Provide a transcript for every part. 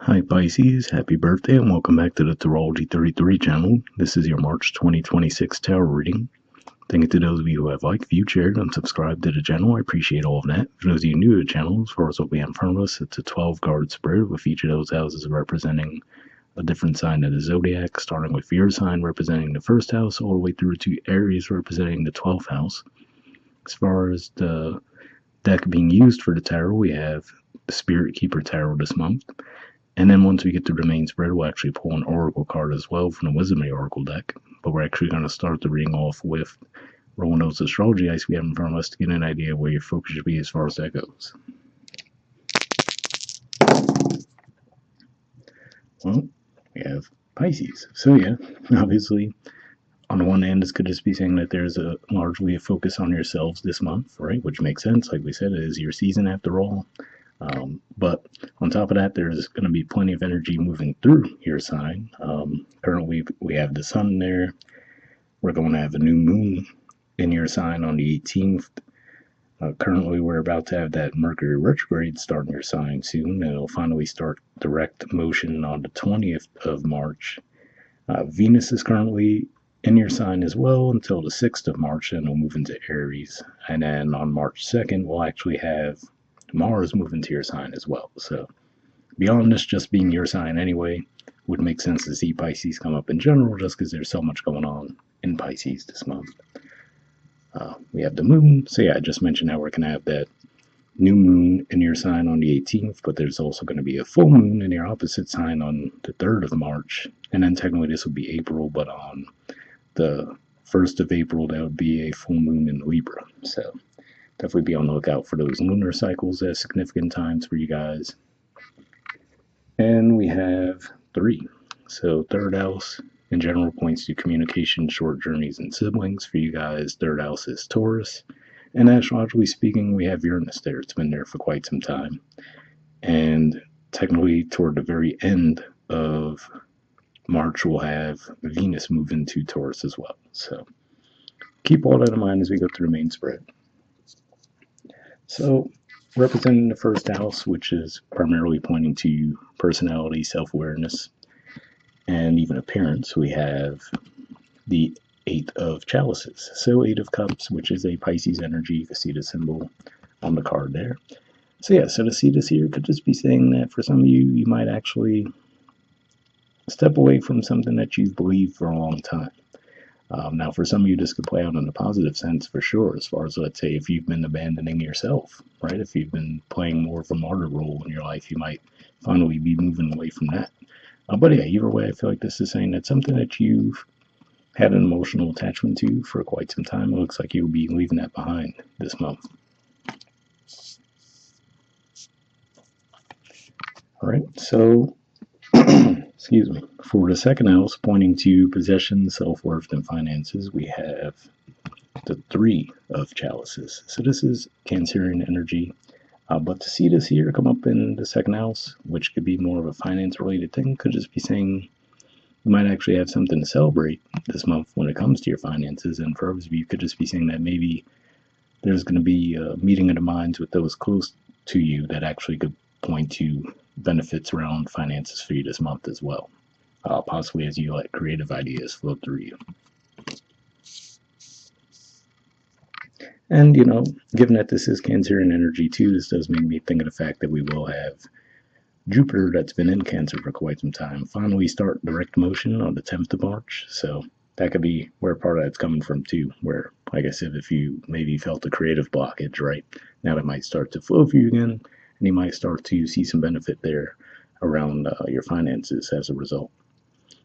Hi Pisces, happy birthday and welcome back to the Astrology 33 channel. This is your March 2026 tarot reading. Thank you to those of you who have liked, viewed, shared, and subscribed to the channel. I appreciate all of that. For those of you new to the channel, as far as what we have in front of us, it's a 12-card spread with each of those houses representing a different sign of the zodiac, starting with your sign representing the first house, all the way through to Aries representing the 12th house. As far as the deck being used for the tarot, we have the Spirit Keeper Tarot this month. And then once we get through the main spread, we'll actually pull an Oracle card as well from the Wisdom of the Oracle deck. But we're actually going to start the reading off with rolling those astrology dice we have in front of us to get an idea of where your focus should be as far as that goes. Well, we have Pisces. So yeah, obviously, on the one hand, this could just be saying that there's largely a focus on yourselves this month, right? Which makes sense. Like we said, it is your season after all. But on top of that, there's going to be plenty of energy moving through your sign. Currently, we have the sun there. We're going to have a new moon in your sign on the 18th. Currently, we're about to have that Mercury retrograde start in your sign soon, and it'll finally start direct motion on the 20th of March. Venus is currently in your sign as well until the 6th of March, and it'll move into Aries. And then on March 2nd, we'll actually have Mars move into your sign as well. So beyond this just being your sign anyway, would make sense to see Pisces come up in general just because there's so much going on in Pisces this month. We have the moon. So yeah, I just mentioned how we're going to have that new moon in your sign on the 18th, but there's also going to be a full moon in your opposite sign on the 3rd of March. And then technically this would be April, but on the 1st of April, that would be a full moon in Libra. So definitely be on the lookout for those lunar cycles as significant times for you guys. And we have 3. So third house in general points to communication, short journeys, and siblings. For you guys, third house is Taurus. And astrologically speaking, we have Uranus there. It's been there for quite some time. And technically toward the very end of March, we'll have Venus move into Taurus as well. So keep all that in mind as we go through the main spread. So, representing the first house, which is primarily pointing to personality, self-awareness, and even appearance, we have the 8 of Chalices. So 8 of Cups, which is a Pisces energy. You can see the symbol on the card there. So yeah, so to see this here could just be saying that for some of you, you might actually step away from something that you've believed for a long time. Now, for some of you, this could play out in a positive sense for sure, as far as, let's say, if you've been abandoning yourself, right? If you've been playing more of a martyr role in your life, you might finally be moving away from that. But yeah, either way, I feel like this is saying that something that you've had an emotional attachment to for quite some time, it looks like you'll be leaving that behind this month. All right, so excuse me. For the second house, pointing to possession, self-worth, and finances, we have the 3 of Chalices. So this is Cancerian energy. But to see this here come up in the second house, which could be more of a finance-related thing, could just be saying you might actually have something to celebrate this month when it comes to your finances. And for others of you, could just be saying that maybe there's going to be a meeting of the minds with those close to you that actually could point to benefits around finances for you this month as well, possibly as you let creative ideas flow through you. And, given that this is Cancerian energy too, this does make me think of the fact that we will have Jupiter, that's been in Cancer for quite some time, finally start direct motion on the 10th of March. So that could be where part of that's coming from too, where, like I said, if you maybe felt a creative blockage, right, now that might start to flow for you again, and you might start to see some benefit there around your finances as a result.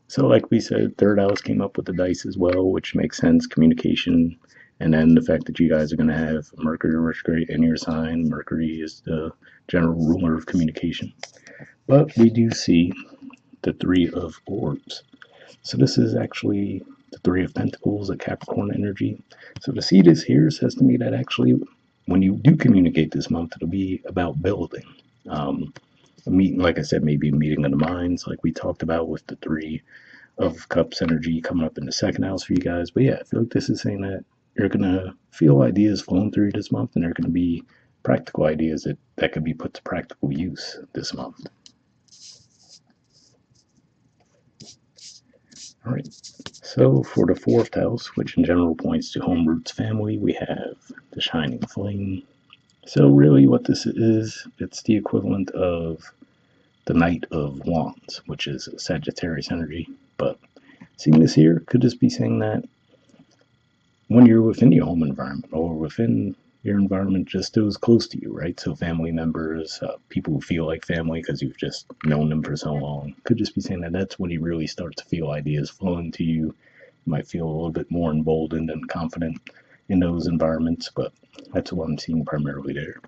So like we said, third house came up with the dice as well, which makes sense, communication, and then the fact that you guys are going to have Mercury retrograde in your sign. Mercury is the general ruler of communication. But we do see the 3 of Orbs. So this is actually the 3 of Pentacles, a Capricorn energy. So to see this here says to me that actually when you do communicate this month, it'll be about building. A meeting, like I said, maybe a meeting of the minds, like we talked about with the 3 of Cups energy coming up in the second house for you guys. But yeah, I feel like this is saying that you're going to feel ideas flowing through this month, and they're going to be practical ideas that could be put to practical use this month. All right. So for the fourth house, which in general points to home roots family, we have the shining flame. So really what this is, it's the equivalent of the Knight of Wands, which is Sagittarius energy. But seeing this here could just be saying that when you're within your home environment or within your environment just those close to you, right? So family members, people who feel like family because you've just known them for so long, could just be saying that that's when you really start to feel ideas flowing to you. You might feel a little bit more emboldened and confident in those environments, but that's what I'm seeing primarily there.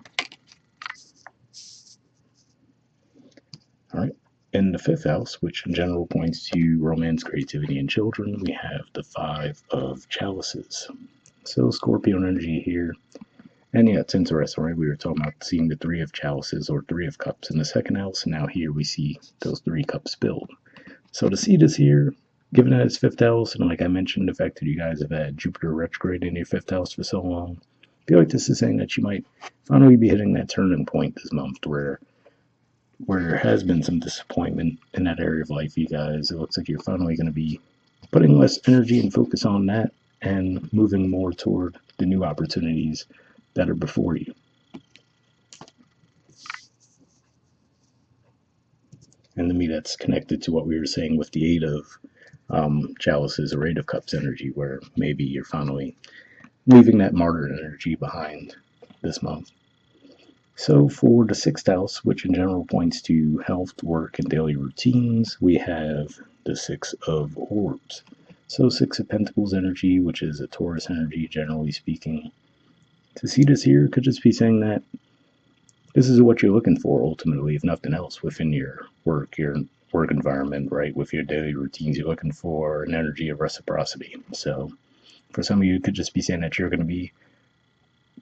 All right. In the fifth house, which in general points to romance, creativity, and children, we have the Five of Chalices. So Scorpio energy here. And yeah, it's interesting, right? We were talking about seeing the Three of Chalices or Three of Cups in the second house, and now here we see those three cups spilled. So to see this here, given that it's fifth house, and like I mentioned, the fact that you guys have had Jupiter retrograde in your fifth house for so long, I feel like this is saying that you might finally be hitting that turning point this month where there has been some disappointment in that area of life, you guys. It looks like you're finally going to be putting less energy and focus on that and moving more toward the new opportunities that are before you. And to me, that's connected to what we were saying with the Eight of Chalices or Eight of Cups energy, where maybe you're finally leaving that martyr energy behind this month. So for the sixth house, which in general points to health, work, and daily routines, we have the Six of Orbs. So Six of Pentacles energy, which is a Taurus energy, generally speaking. To see this here could just be saying that this is what you're looking for ultimately, if nothing else, within your work environment, right? With your daily routines, you're looking for an energy of reciprocity. So for some of you, it could just be saying that you're going to be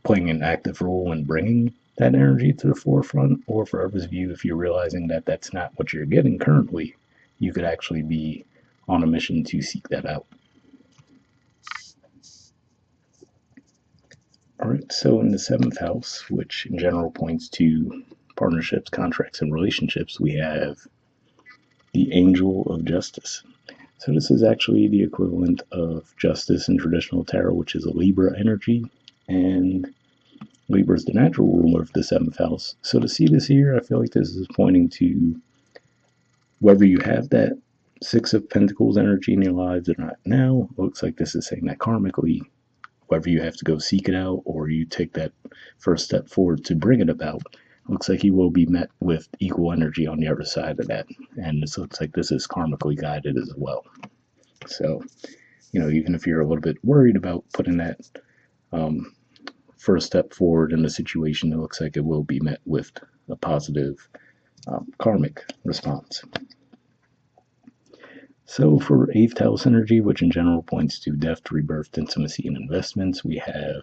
playing an active role in bringing that energy to the forefront, or for others of you, if you're realizing that that's not what you're getting currently, you could actually be on a mission to seek that out. All right, so in the seventh house, which in general points to partnerships, contracts, and relationships, we have the Angel of Justice. So this is actually the equivalent of Justice in traditional tarot, which is a Libra energy, and Libra is the natural ruler of the seventh house. So to see this here, I feel like this is pointing to whether you have that Six of Pentacles energy in your lives or not now. It looks like this is saying that karmically, whether you have to go seek it out or you take that first step forward to bring it about, looks like you will be met with equal energy on the other side of that. And this looks like this is karmically guided as well. So, even if you're a little bit worried about putting that um, first step forward in the situation, it looks like it will be met with a positive karmic response. So for eighth house energy, which in general points to death, rebirth, intimacy, and investments, we have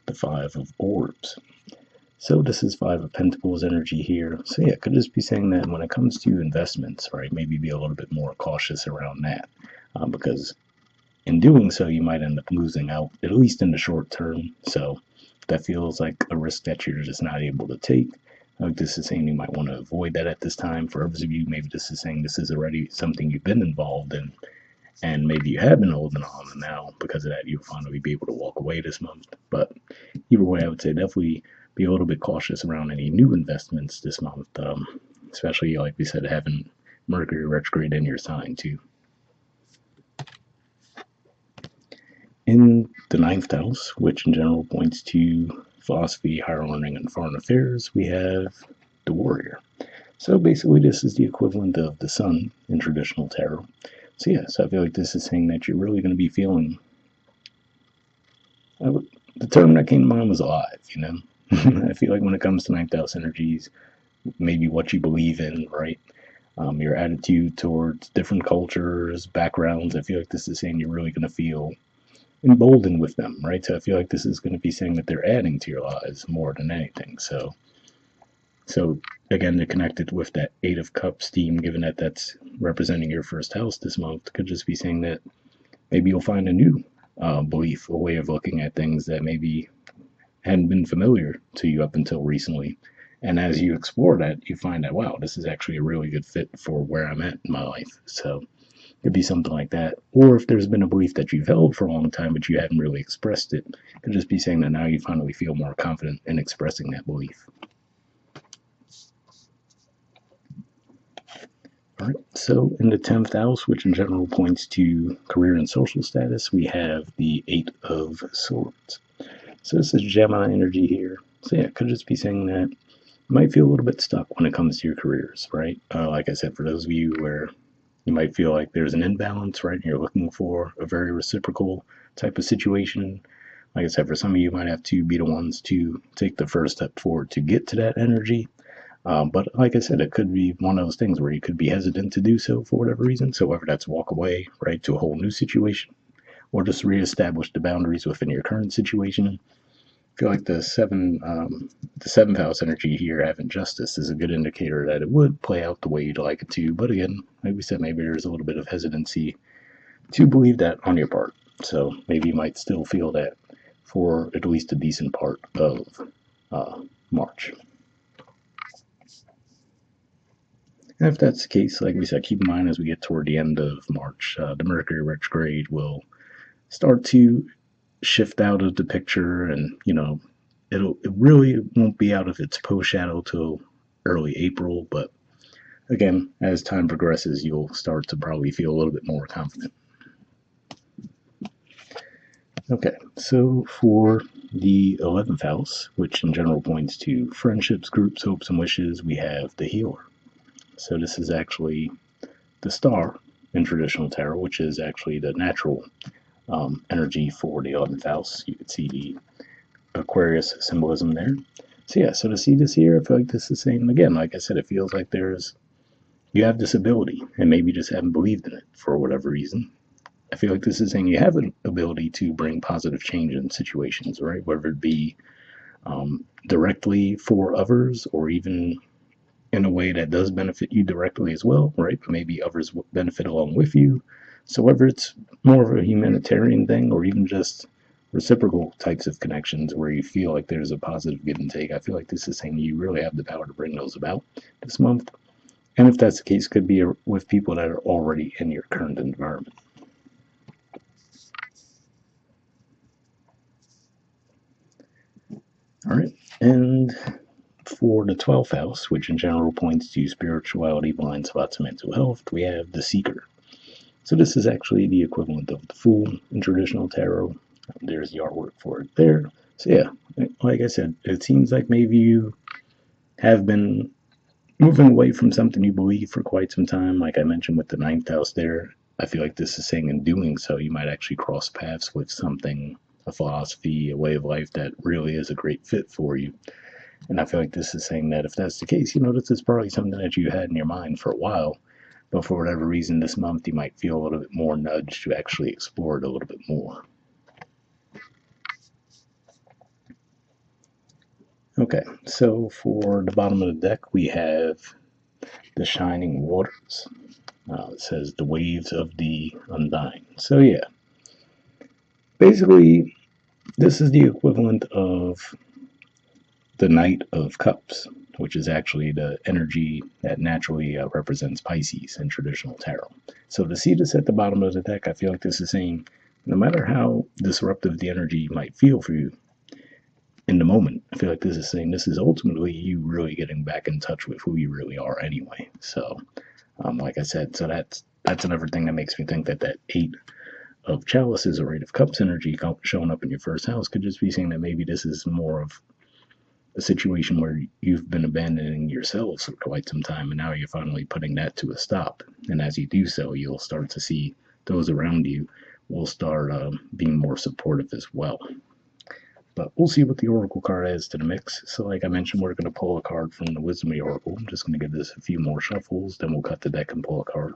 the Five of Orbs. So this is Five of Pentacles energy here. So yeah, could just be saying that when it comes to investments, right, maybe be a little bit more cautious around that, because in doing so, you might end up losing out, at least in the short term. So that feels like a risk that you're just not able to take. Like this is saying you might want to avoid that at this time. For others of you, maybe this is saying this is already something you've been involved in, and maybe you have been holding on, and now because of that, you'll finally be able to walk away this month. But either way, I would say definitely be a little bit cautious around any new investments this month, especially like we said, having Mercury retrograde in your sign too. In the ninth house, which in general points to philosophy, higher learning, and foreign affairs, we have the warrior. So basically, this is the equivalent of the sun in traditional tarot. So yeah, so I feel like this is saying that you're really going to be feeling. The term that came to mind was alive. I feel like when it comes to ninth house energies, maybe what you believe in, right? Your attitude towards different cultures, backgrounds. I feel like this is saying you're really going to feel emboldened with them, right? So I feel like this is going to be saying that they're adding to your lives more than anything. So again, they're connected with that Eight of Cups theme, given that that's representing your first house this month. Could just be saying that maybe you'll find a new belief, a way of looking at things that maybe hadn't been familiar to you up until recently. And as you explore that, you find that, wow, this is actually a really good fit for where I'm at in my life. So Could be something like that. Or if there's been a belief that you've held for a long time, but you hadn't really expressed it, could just be saying that now you finally feel more confident in expressing that belief. All right, so in the 10th house, which in general points to career and social status, we have the 8 of Swords. So this is Gemini energy here. So yeah, it could just be saying that you might feel a little bit stuck when it comes to your careers, right? Like I said, for those of you where you might feel like there's an imbalance, right? And you're looking for a very reciprocal type of situation. Like I said, for some of you, might have to be the ones to take the first step forward to get to that energy. But like I said, it could be one of those things where you could be hesitant to do so for whatever reason. So whether that's walk away, right, to a whole new situation, or just reestablish the boundaries within your current situation. I feel like the 7th house energy here, having justice, is a good indicator that it would play out the way you'd like it to. But again, like we said, maybe there's a little bit of hesitancy to believe that on your part. So maybe you might still feel that for at least a decent part of March. And if that's the case, like we said, keep in mind as we get toward the end of March, the Mercury retrograde will start to shift out of the picture, and it really won't be out of its post shadow till early April. But again, as time progresses, you'll start to probably feel a little bit more confident. Okay, so for the 11th house, which in general points to friendships, groups, hopes, and wishes, we have the healer. So this is actually the star in traditional tarot, which is actually the natural energy for the 11th house. You can see the Aquarius symbolism there. So yeah, so to see this here, I feel like this is saying, again, like I said, it feels like you have this ability and maybe you just haven't believed in it for whatever reason. I feel like this is saying you have an ability to bring positive change in situations, right? Whether it be directly for others or even in a way that does benefit you directly as well, right? But maybe others will benefit along with you. So whether it's more of a humanitarian thing or even just reciprocal types of connections where you feel like there's a positive give and take, I feel like this is saying you really have the power to bring those about this month. And if that's the case, could be with people that are already in your current environment. All right, and for the 12th house, which in general points to spirituality, blind spots, and mental health, we have the Seeker. So this is actually the equivalent of the Fool in traditional tarot. There's the artwork for it there. So yeah, like I said, it seems like maybe you have been moving away from something you believe for quite some time. Like I mentioned with the 9th house there, I feel like this is saying in doing so, you might actually cross paths with something, a philosophy, a way of life that really is a great fit for you. And I feel like this is saying that if that's the case, this is probably something that you had in your mind for a while. But for whatever reason, this month you might feel a little bit more nudged to actually explore it a little bit more. Okay, so for the bottom of the deck, we have the Shining Waters. It says the waves of the undying. So yeah, basically, this is the equivalent of the Knight of Cups, which is actually the energy that naturally represents Pisces in traditional tarot. So to see this at the bottom of the deck, I feel like this is saying no matter how disruptive the energy might feel for you in the moment, I feel like this is saying this is ultimately you really getting back in touch with who you really are anyway. So, like I said, so that's another thing that makes me think that 8 of Chalices or 8 of Cups energy showing up in your first house could just be saying that maybe this is more of a situation where you've been abandoning yourselves for quite some time, and now you're finally putting that to a stop. And as you do so, you'll start to see those around you will start being more supportive as well. But we'll see what the Oracle card adds to the mix. So like I mentioned, we're going to pull a card from the Wisdom of the Oracle. I'm just going to give this a few more shuffles, then we'll cut the deck and pull a card.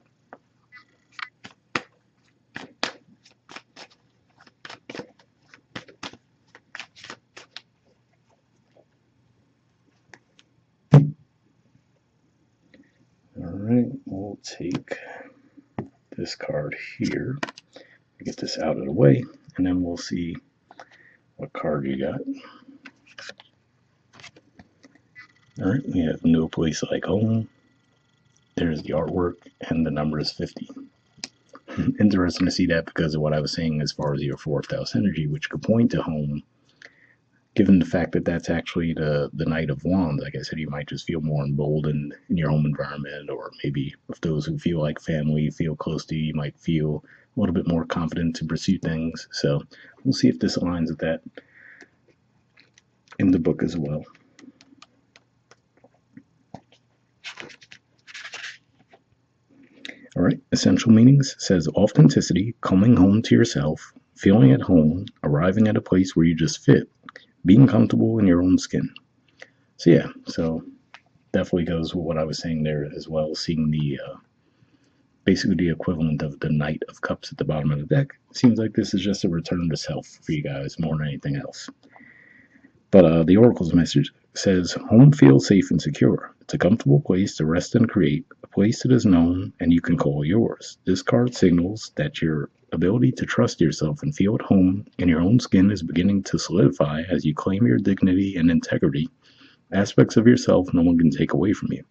Alright, we'll take this card here, get this out of the way, and then we'll see what card you got. Alright, we have No Place Like Home. There's the artwork, and the number is 50. Interesting to see that because of what I was saying as far as your fourth house energy, which could point to home. Given the fact that that's actually the Knight of Wands, like I said, you might just feel more emboldened in your home environment, or maybe if those who feel like family, feel close to you, you might feel a little bit more confident to pursue things. So we'll see if this aligns with that in the book as well. All right, essential meanings says authenticity, coming home to yourself, feeling at home, arriving at a place where you just fit, being comfortable in your own skin. So yeah, so definitely goes with what I was saying there as well, seeing the basically the equivalent of the Knight of Cups at the bottom of the deck. Seems like this is just a return to self for you guys more than anything else. But the Oracle's message says, home feels safe and secure. It's a comfortable place to rest and create, a place that is known and you can call yours. This card signals that your ability to trust yourself and feel at home in your own skin is beginning to solidify as you claim your dignity and integrity, aspects of yourself no one can take away from you.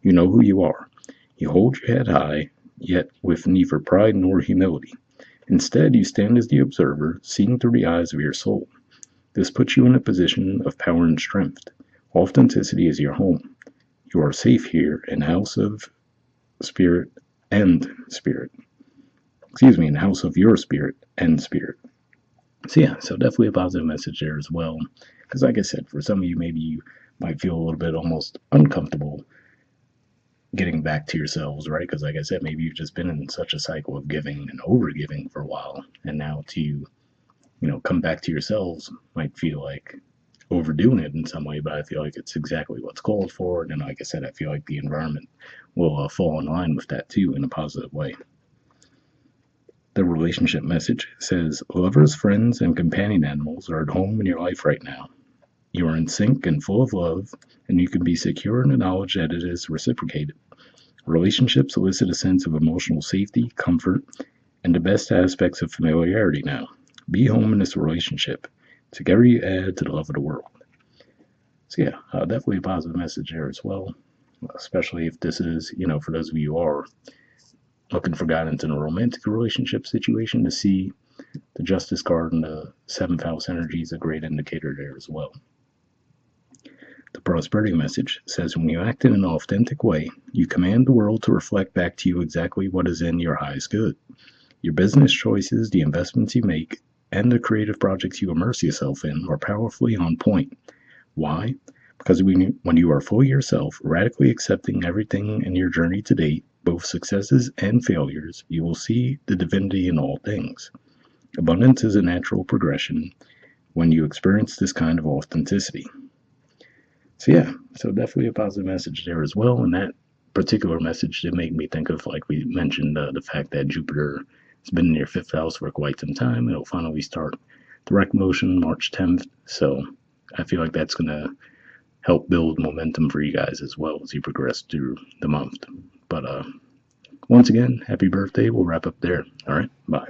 You know who you are. You hold your head high, yet with neither pride nor humility. Instead, you stand as the observer, seeing through the eyes of your soul. This puts you in a position of power and strength. Authenticity is your home. You are safe here in House of Spirit and Spirit. Excuse me, in House of your Spirit and Spirit. So yeah, so definitely a positive message there as well. Because like I said, for some of you, maybe you might feel a little bit almost uncomfortable getting back to yourselves, right? Because like I said, maybe you've just been in such a cycle of giving and over giving for a while, and now to come back to yourselves might feel like overdoing it in some way, but I feel like it's exactly what's called for. And like I said, I feel like the environment will fall in line with that too in a positive way. The relationship message says, lovers, friends, and companion animals are at home in your life right now. You are in sync and full of love, and you can be secure in the knowledge that it is reciprocated. Relationships elicit a sense of emotional safety, comfort, and the best aspects of familiarity now. Be home in this relationship. Together you add to the love of the world. So yeah, definitely a positive message there as well, especially if this is, for those of you who are looking for guidance in a romantic relationship situation, to see the Justice card and the seventh house energy is a great indicator there as well. The prosperity message says, when you act in an authentic way, you command the world to reflect back to you exactly what is in your highest good. Your business choices, the investments you make, and the creative projects you immerse yourself in are powerfully on point. Why? Because when you are fully yourself, radically accepting everything in your journey to date, both successes and failures, you will see the divinity in all things. Abundance is a natural progression when you experience this kind of authenticity. So yeah, so definitely a positive message there as well. And that particular message did make me think of, like we mentioned, the fact that Jupiter has been in your fifth house for quite some time. It'll finally start direct motion March 10th. So I feel like that's going to help build momentum for you guys as well as you progress through the month. But once again, happy birthday. We'll wrap up there. All right, bye.